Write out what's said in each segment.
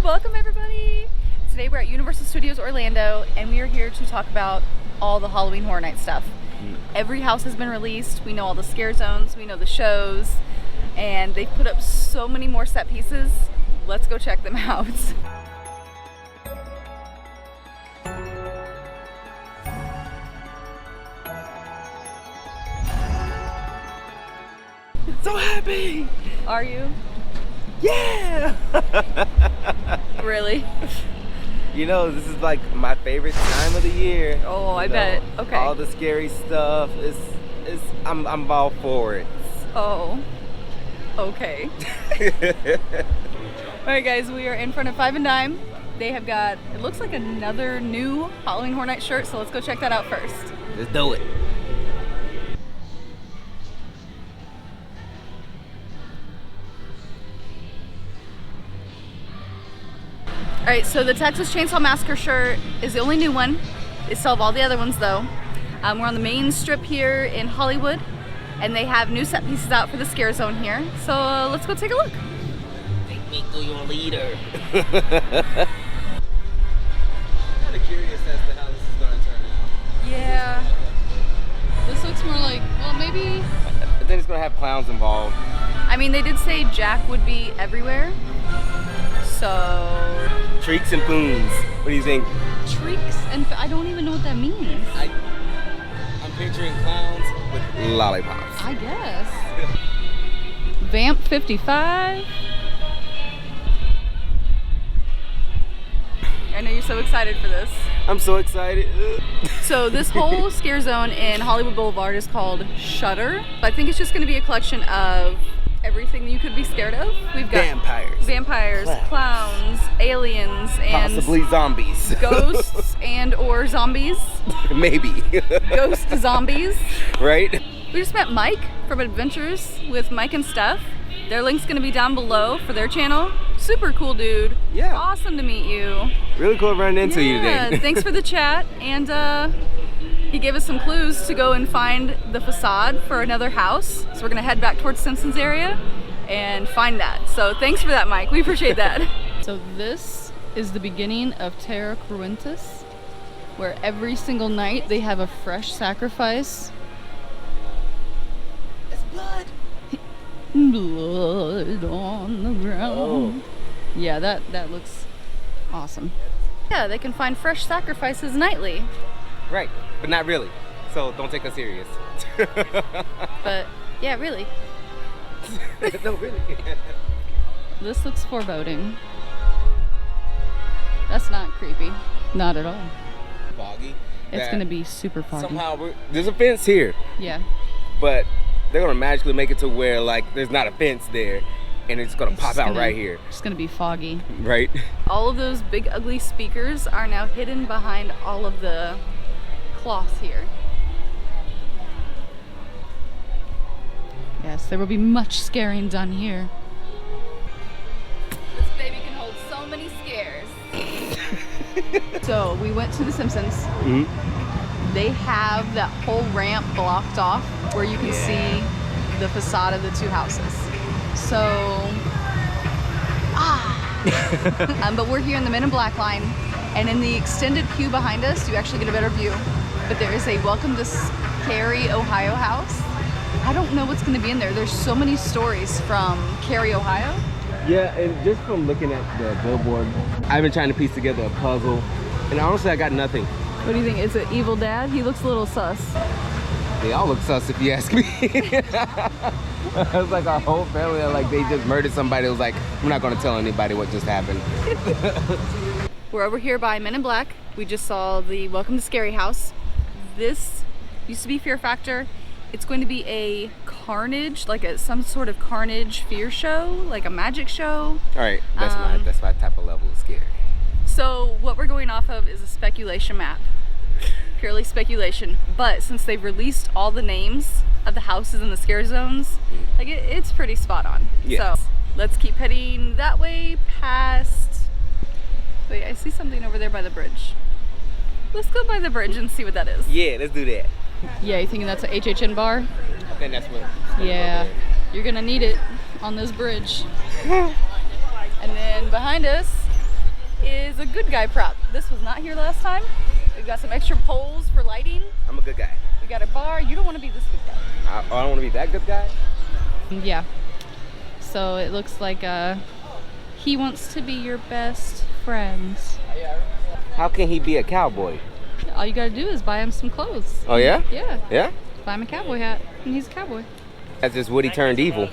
And welcome everybody! Today we're at Universal Studios Orlando and we are here to talk about all the Halloween Horror Night stuff. Every house has been released, we know all the scare zones, we know the shows, and they've put up so many more set pieces. Let's go check them out. So happy! Are you? Yeah! Really? You know, this is like my favorite time of the year. Oh, I bet. Okay. All the scary stuff I'm all for it. Oh. Okay. Alright guys, we are in front of Five and Dime. They have got, it looks like another new Halloween Horror Night shirt, so let's go check that out first. Let's do it. Alright, so the Texas Chainsaw Massacre shirt is the only new one. They still have all the other ones though. We're on the main strip here in Hollywood, and they have new set pieces out for the scare zone here. So let's go take a look. Take me to your leader. I'm kind of curious as to how this is going to turn out. Yeah. This looks more like, well, maybe... I think it's going to have clowns involved. I mean, they did say Jack would be everywhere. So... Treeks and Poons. What do you think? Treeks and... I don't even know what that means. I'm picturing clowns with lollipops. I guess. Vamp 55. I know you're so excited for this. I'm so excited. So this whole scare zone in Hollywood Boulevard is called Shudder. I think it's just going to be a collection of everything you could be scared of. We've got vampires, clowns, aliens, and possibly zombies. Ghosts and or zombies. Maybe. Ghost zombies. Right? We just met Mike from Adventures with Mike and Steph. Their link's gonna be down below for their channel. Super cool dude. Yeah. Awesome to meet you. Really cool running into you today. Thanks for the chat. And he gave us some clues to go and find the facade for another house. So we're gonna head back towards Simpsons area and find that. So thanks for that, Mike. We appreciate that. So this is the beginning of Terra Cruentus, where every single night they have a fresh sacrifice. It's blood. Blood on the ground. Oh. Yeah, that looks awesome. Yeah, they can find fresh sacrifices nightly. Right, but not really. So don't take us serious. But yeah, really. No, really. This looks foreboding. That's not creepy. Not at all. Foggy. It's gonna be super foggy. Somehow there's a fence here. Yeah. But they're gonna magically make it to where like there's not a fence there, and it's gonna pop out right here. It's gonna be foggy. Right. All of those big ugly speakers are now hidden behind all of the cloth here. Yes, there will be much scaring done here. This baby can hold so many scares. So we went to the Simpsons. Mm-hmm. They have that whole ramp blocked off where you can see the facade of the two houses. So, but we're here in the Men in Black line, and in the extended queue behind us, you actually get a better view. But there is a Welcome to Cary, Ohio house. I don't know what's going to be in there. There's so many stories from Cary, Ohio. Yeah, and just from looking at the billboard, I've been trying to piece together a puzzle, and honestly, I got nothing. What do you think? Is it evil dad? He looks a little sus. They all look sus if you ask me. It's like our whole family, like they just murdered somebody. It was like, I'm not going to tell anybody what just happened. We're over here by Men in Black. We just saw the Welcome to Scary house. This used to be Fear Factor. It's going to be a carnage, like some sort of carnage fear show, like a magic show. All right, that's my type of level of scary. So what we're going off of is a speculation map. Purely speculation. But since they've released all the names of the houses in the scare zones, like it's pretty spot on. Yeah. So let's keep heading that way past. Wait, I see something over there by the bridge. Let's go by the bridge and see what that is. Yeah, let's do that. Yeah, you thinking that's a HHN bar? I think that's what. Yeah, you're gonna need it on this bridge. And then behind us, is a good guy prop. This was not here last time. We've got some extra poles for lighting. I'm a good guy. We got a bar. You don't want to be this good guy. I don't want to be that good guy? Yeah. So it looks like he wants to be your best friend. How can he be a cowboy? All you gotta do is buy him some clothes. Oh yeah? Yeah. Yeah? Buy him a cowboy hat, and he's a cowboy. That's just Woody turned evil.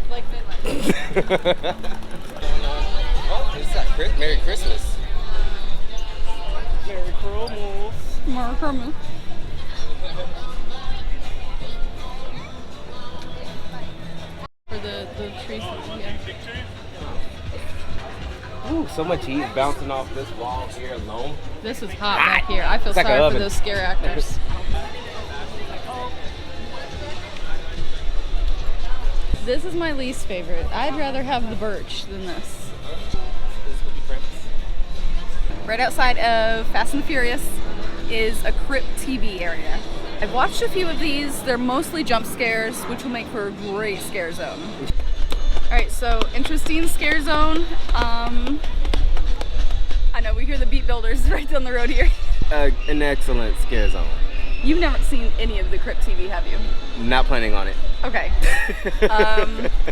Like midnight. Oh, it's Merry Christmas. Merry Christmas. Merry Christmas. For the trees, yeah. Ooh, so much heat bouncing off this wall here alone. This is hot back here. I feel It's like an sorry for oven. those scare actors. This is my least favorite. I'd rather have the birch than this. Right outside of Fast and the Furious is a Crypt TV area. I've watched a few of these. They're mostly jump scares, which will make for a great scare zone. Alright, so interesting scare zone. I know, we hear the Beat Builders right down the road here. An excellent scare zone. You've never seen any of the Crypt TV, have you? Not planning on it. Okay.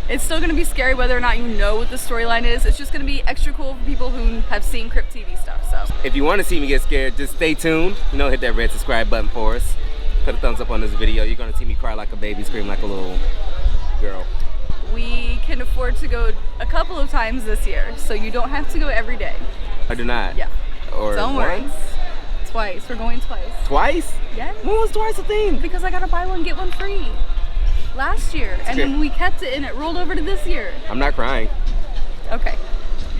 It's still going to be scary whether or not you know what the storyline is. It's just going to be extra cool for people who have seen Crypt TV stuff. So If you want to see me get scared, just stay tuned. You know, hit that red subscribe button for us. Put a thumbs up on this video. You're going to see me cry like a baby, scream like a little girl. we can afford to go a couple of times this year, so you don't have to go every day. I do not. Yeah. Or Don't worry. once? Twice. We're going twice. Twice? Yes. When was twice a thing? Because I gotta buy one, get one free. Last year. And then we kept it and it rolled over to this year. I'm not crying. Okay.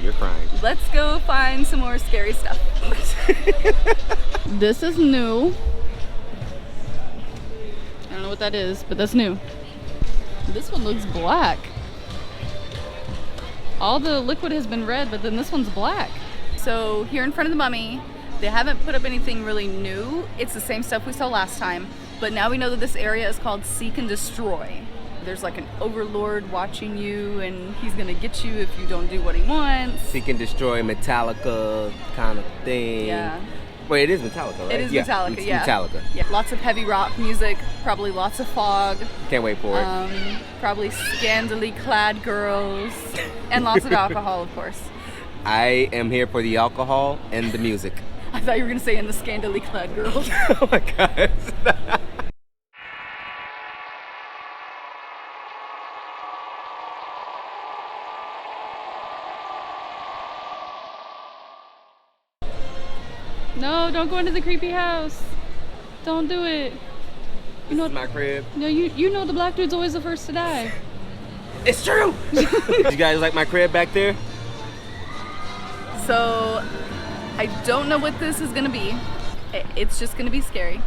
You're crying. Let's go find some more scary stuff. This is new. I don't know what that is, but that's new. This one looks black. All the liquid has been red, but then this one's black. So here in front of the mummy, they haven't put up anything really new. It's the same stuff we saw last time, but now we know that this area is called Seek and Destroy. There's like an overlord watching you, and he's gonna get you if you don't do what he wants. Seek and Destroy, Metallica kind of thing. Yeah. Wait, it is Metallica, right? It is Metallica, yeah. Metallica. Yeah, lots of heavy rock music, probably lots of fog, Can't wait for it. probably scantily clad girls, and lots of alcohol, of course. I am here for the alcohol and the music. I thought you were gonna say and the scantily clad girls. Oh my gosh. No, don't go into the creepy house. Don't do it. This is my crib. No, you know the black dude's always the first to die. It's true. You guys like my crib back there? So, I don't know what this is gonna be. It's just gonna be scary.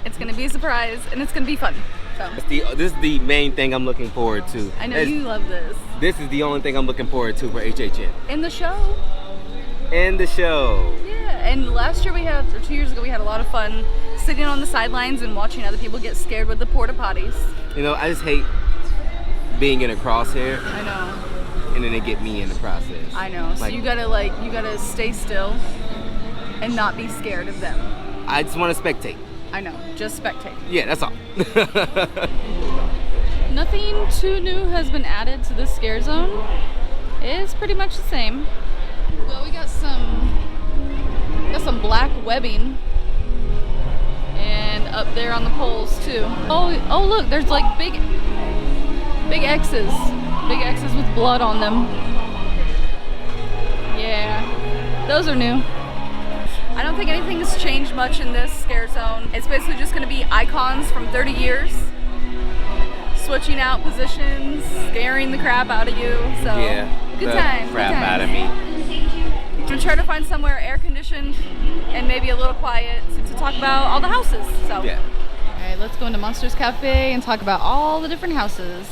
It's gonna be a surprise, and it's gonna be fun. So, This is the main thing I'm looking forward to. I know you love this. This is the only thing I'm looking forward to for HHN. In the show. And the show. Yeah, and last year or 2 years ago, we had a lot of fun sitting on the sidelines and watching other people get scared with the porta potties. You know, I just hate being in a crosshair I know. and then they get me in the process. I know. So Like, you gotta stay still and not be scared of them. I just want to spectate. I know. Just spectate. Yeah, that's all. Nothing too new has been added to this scare zone. It's pretty much the same. Well, we got some black webbing, and up there on the poles too. Oh look, there's like big X's with blood on them. Yeah, those are new. I don't think anything has changed much in this scare zone. It's basically just going to be icons from 30 years, switching out positions, scaring the crap out of you. So Yeah, good the times. crap good times. out of me. I'm gonna try to find somewhere air conditioned and maybe a little quiet to talk about all the houses. So Yeah. all right, let's go into Monsters Cafe and talk about all the different houses.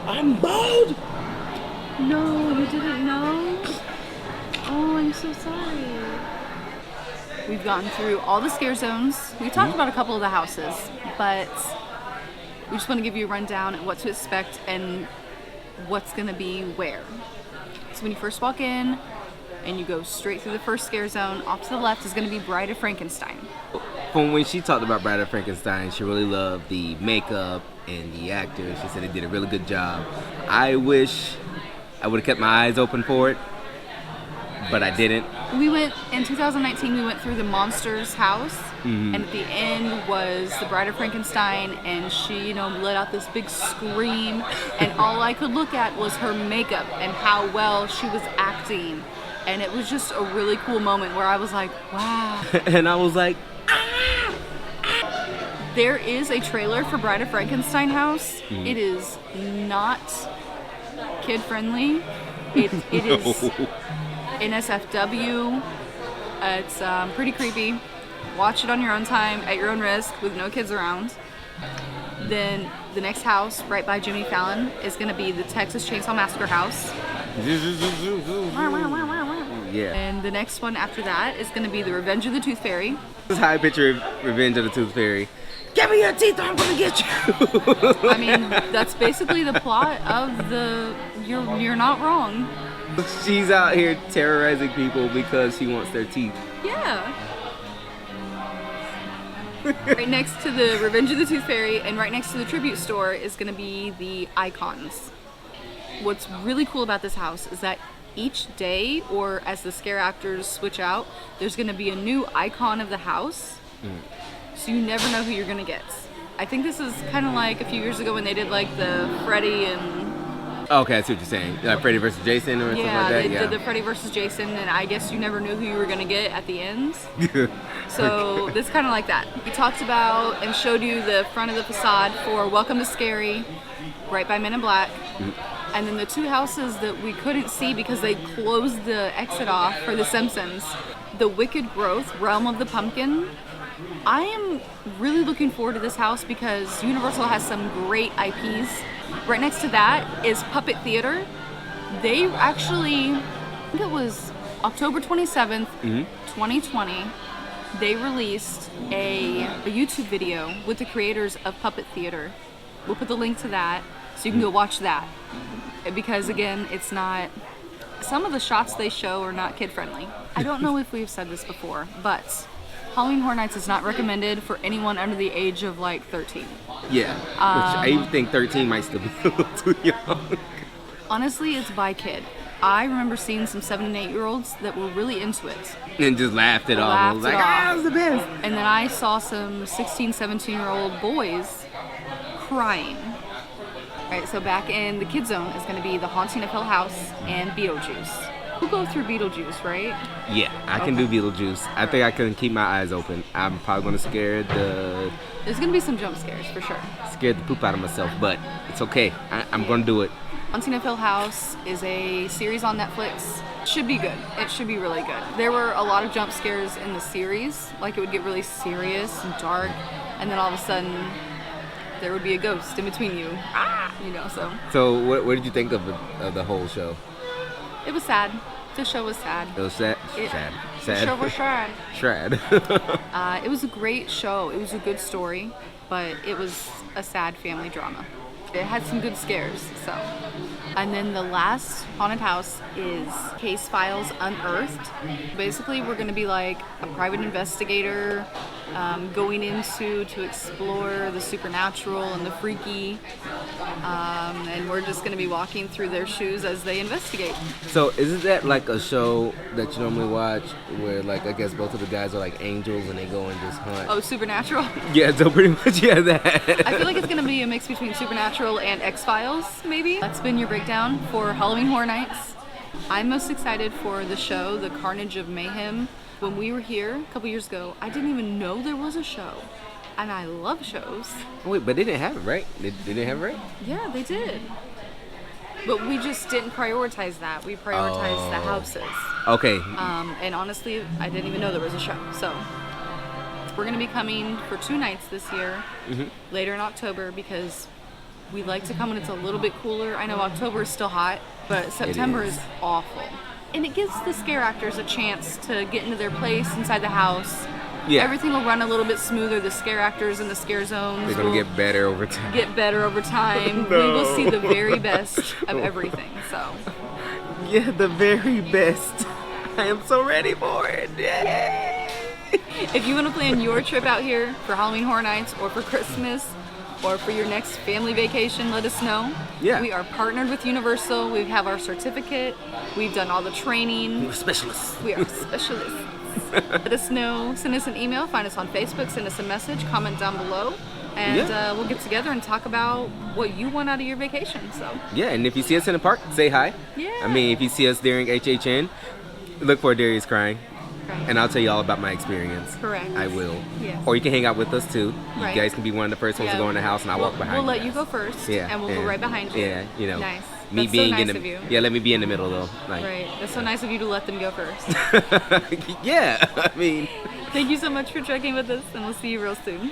I'm bald. No, you didn't know? Oh, I'm so sorry. We've gone through all the scare zones. We talked about a couple of the houses, but We just want to give you a rundown of what to expect and what's going to be where. So when you first walk in and you go straight through the first scare zone, off to the left is going to be Bride of Frankenstein. From when she talked about Bride of Frankenstein, she really loved the makeup and the actors. She said they did a really good job. I wish I would have kept my eyes open for it, but I didn't. We went, in 2019, we went through the monster's house, and at the end was the Bride of Frankenstein, and she, let out this big scream, and all I could look at was her makeup and how well she was acting. And it was just a really cool moment where I was like, wow. And I was like, There is a trailer for Bride of Frankenstein house. It is not kid-friendly. It is NSFW. It's pretty creepy. Watch it on your own time, at your own risk, with no kids around. Then the next house, right by Jimmy Fallon, is going to be the Texas Chainsaw Massacre house. yeah. And the next one after that is going to be the Revenge of the Tooth Fairy. This is how I picture Revenge of the Tooth Fairy. Give me your teeth or I'm gonna get you. I mean, that's basically the plot of the You're Not Wrong. She's out here terrorizing people because she wants their teeth. Yeah. Right next to the Revenge of the Tooth Fairy and right next to the tribute store is going to be the icons. What's really cool about this house is that each day, or as the scare actors switch out, there's going to be a new icon of the house. So you never know who you're going to get. I think this is kind of like a few years ago when they did like the Freddy and... Okay, I see what you're saying. Freddy versus Jason or something like that? They did the Freddy versus Jason, and I guess you never knew who you were going to get at the end. So this is kind of like that. We talked about and showed you the front of the facade for Welcome to Scary, right by Men in Black. And then the two houses that we couldn't see because they closed the exit off for The Simpsons. The Wicked Growth, Realm of the Pumpkin. I am really looking forward to this house because Universal has some great IPs. Right next to that is Puppet Theater. They actually, I think it was October 27th, 2020, they released a YouTube video with the creators of Puppet Theater. We'll put the link to that so you can go watch that. Because again, it's not, some of the shots they show are not kid friendly. I don't know if we've said this before, but Halloween Horror Nights is not recommended for anyone under the age of like 13. Yeah, which I even think 13 might still be a little too young. Honestly, it's by kid. I remember seeing some 7 and 8 year olds that were really into it. And just laughed it off. I was like, that was the best. And then I saw some 16, 17 year old boys crying. All right, so back in the kid zone is going to be The Haunting of Hill House and Beetlejuice. We'll go through Beetlejuice, right? Yeah, I can do Beetlejuice. I think I can keep my eyes open. I'm probably going to scare the... There's going to be some jump scares for sure. Scared the poop out of myself, but it's okay. I'm going to do it. Haunting of Hill House is a series on Netflix. Should be good. It should be really good. There were a lot of jump scares in the series. Like it would get really serious and dark, and then all of a sudden there would be a ghost in between you. So. So what did you think of the whole show? It was sad. The show was sad. It was sad? Sad. Sad. The show was sad. Sad. It was a great show. It was a good story, but it was a sad family drama. It had some good scares, so. And then the last haunted house is Case Files Unearthed. Basically, we're going to be like a private investigator going into to explore the supernatural and the freaky. And we're just going to be walking through their shoes as they investigate. So isn't that like a show that you normally watch where like I guess both of the guys are like angels and they go and just hunt? Oh, Supernatural? Yeah, so pretty much that. I feel like it's going to be a mix between Supernatural and X-Files, maybe. That's been your breakdown for Halloween Horror Nights. I'm most excited for the show, The Carnage of Mayhem. When we were here a couple years ago, I didn't even know there was a show. And I love shows. Wait, but they didn't have it, right? They didn't have it, right? Yeah, they did. But we just didn't prioritize that. We prioritized the houses. Okay. And honestly, I didn't even know there was a show. So we're going to be coming for 2 nights this year, later in October, because we like to come when it's a little bit cooler. I know October is still hot, but September is awful. And it gives the scare actors a chance to get into their place inside the house Yeah. Everything will run a little bit smoother. The scare actors and the scare zones They're gonna will get better over time. get better over time. No. We will see the very best of everything. So Yeah, the very best. I am so ready for it. Yay! if you want to plan your trip out here for Halloween Horror Nights or for Christmas or for your next family vacation, let us know. Yeah. We are partnered with Universal. We have our certificate. We've done all the training. We're specialists. We are specialists. Let us know. Send us an email. Find us on Facebook. Send us a message. Comment down below. And we'll get together and talk about what you want out of your vacation. So Yeah, and if you see us in the park, say hi. Yeah. I mean, if you see us during HHN, look for Darius crying, and I'll tell you all about my experience. Correct. I will. Yes. Or you can hang out with us too. You Right. guys can be one of the first ones to go in the house, and I'll walk behind We'll let you you guys. go first. Yeah, And we'll go right behind you. Yeah, you know. Nice. Me That's being so nice in the of you. Yeah, let me be in the middle though. Like, Right. That's so nice of you to let them go first. yeah, I mean. Thank you so much for trekking with us, and we'll see you real soon.